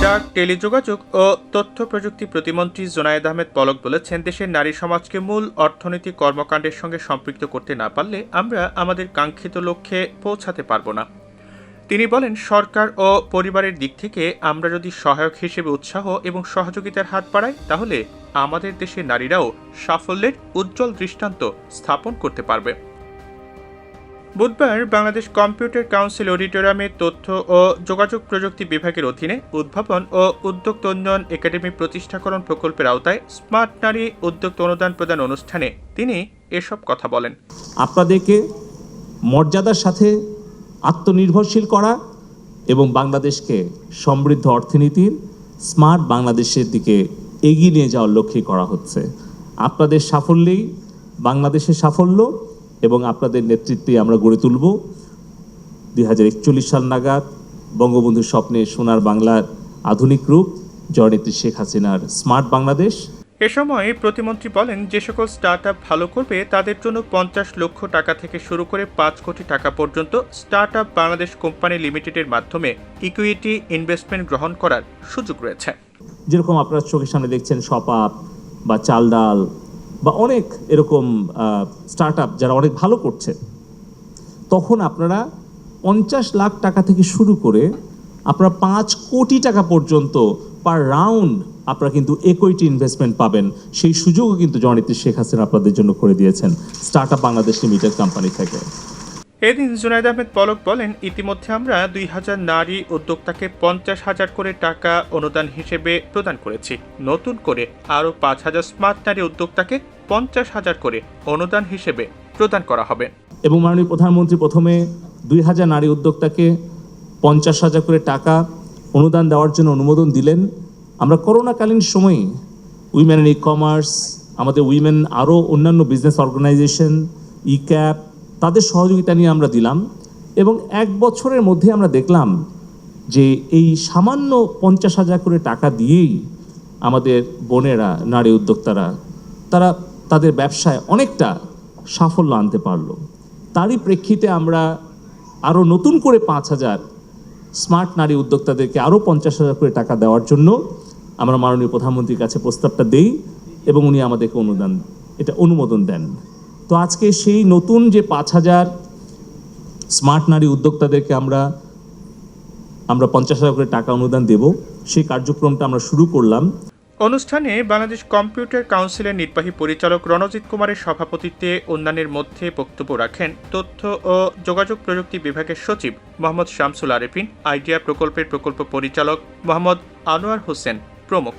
ডাক, টেলিযোগাযোগ ও তথ্য প্রযুক্তি প্রতিমন্ত্রী জোনায়েদ আহমেদ পলক বলেছেন, দেশের নারী সমাজকে মূল অর্থনৈতিক কর্মকাণ্ডের সঙ্গে সম্পৃক্ত করতে না পারলে আমরা আমাদের কাঙ্ক্ষিত লক্ষ্যে পৌঁছাতে পারব না। তিনি বলেন, সরকার ও পরিবারের দিক থেকে আমরা যদি সহায়ক হিসেবে উৎসাহ এবং সহযোগিতার হাত বাড়াই, তাহলে আমাদের দেশের নারীরাও সাফল্যের উজ্জ্বল দৃষ্টান্ত স্থাপন করতে পারবে। বুধবার বাংলাদেশ কম্পিউটার কাউন্সিল অডিটোরিয়ামে তথ্য ও যোগাযোগ প্রযুক্তি বিভাগের অধীনে উদ্ভাবন ও উদ্যোক্তা উন্নয়ন একাডেমি প্রতিষ্ঠাকরণ প্রকল্পের আওতায় স্মার্ট নারী উদ্যোক্তা অনুদান প্রদান অনুষ্ঠানে তিনি এসব কথা বলেন। আপনাদেরকে মর্যাদার সাথে আত্মনির্ভরশীল করা এবং বাংলাদেশকে সমৃদ্ধ অর্থনীতির স্মার্ট বাংলাদেশের দিকে এগিয়ে নিয়ে যাওয়ার লক্ষ্যে করা হচ্ছে। আপনাদের সাফল্যেই বাংলাদেশের সাফল্য এবং আপনাদের নেতৃত্বে আমরা গড়ে তুলব 2041 সাল নাগাদ বঙ্গবন্ধুর স্বপ্নে সোনার বাংলার আধুনিক রূপ, জননেত্রী শেখ হাসিনার স্মার্ট বাংলাদেশ। এ সময় প্রতিমন্ত্রী বলেন, যে সকল স্টার্টআপ ভালো করবে তাদের জন্য 50 লক্ষ টাকা থেকে শুরু করে 5 কোটি টাকা পর্যন্ত স্টার্টআপ বাংলাদেশ কোম্পানি লিমিটেডের মাধ্যমে ইকুইটি ইনভেস্টমেন্ট গ্রহণ করার সুযোগ রয়েছে। যেরকম আপনারা চোখের সামনে দেখছেন শপআপ বা চাল ডাল বা অনেক এরকম স্টার্টআপ যারা অনেক ভালো করছে, তখন আপনারা 50 লাখ টাকা থেকে শুরু করে আপনারা 5 কোটি টাকা পর্যন্ত পার রাউন্ড আপনারা কিন্তু ইকুইটি ইনভেস্টমেন্ট পাবেন। সেই সুযোগও কিন্তু জননেত্রী শেখ হাসিনা আপনাদের জন্য করে দিয়েছেন স্টার্টআপ বাংলাদেশ লিমিটেড কোম্পানি থেকে। এদিন জোনায়েদ আহমেদ পলক বলেন, ইতিমধ্যে আমরা 2000 নারী উদ্যোক্তাকে 50,000 করে টাকা অনুদান হিসেবে প্রদান করেছি। নতুন করে আরও 5000 স্মার্ট নারী উদ্যোক্তাকে 50,000 করে অনুদান হিসেবে প্রদান করা হবে। এবং মাননীয় প্রধানমন্ত্রী প্রথমে 2000 নারী উদ্যোক্তাকে 50,000 করে টাকা অনুদান দেওয়ার জন্য অনুমোদন দিলেন। আমরা করোনাকালীন সময়ে উইমেন ইন ই কমার্স, আমাদের উইমেন আরও অন্যান্য বিজনেস অর্গানাইজেশন, ইক্যাপ, তাদের সহযোগিতা নিয়ে আমরা দিলাম এবং 1 বছরের মধ্যে আমরা দেখলাম যে এই সামান্য 50,000 করে টাকা দিয়েই আমাদের বোনেরা, নারী উদ্যোক্তারা তারা তাদের ব্যবসায় অনেকটা সাফল্য আনতে পারলো। তারই প্রেক্ষিতে আমরা আরও নতুন করে 5,000 স্মার্ট নারী উদ্যোক্তাদেরকে আরও 50,000 করে টাকা দেওয়ার জন্য আমরা মাননীয় প্রধানমন্ত্রীর কাছে প্রস্তাবটা দেই এবং উনি আমাদেরকে অনুমোদন দেন। তো আজকে সেই নতুন যে 5,000 স্মার্ট নারী উদ্যোক্তাদেরকে আমরা 50,000 করে টাকা অনুদান দেব, সেই কার্যক্রমটা আমরা শুরু করলাম। অনুষ্ঠানে বাংলাদেশ কম্পিউটার কাউন্সিলের নির্বাহী পরিচালক রণজিৎ কুমারের সভাপতিত্বে অন্যান্যের মধ্যে বক্তব্য রাখেন তথ্য ও যোগাযোগ প্রযুক্তি বিভাগের সচিব মোহাম্মদ শামসুল আরেফিন, আইডিয়া প্রকল্পের প্রকল্প পরিচালক মোহাম্মদ আনোয়ার হোসেন প্রমুখ।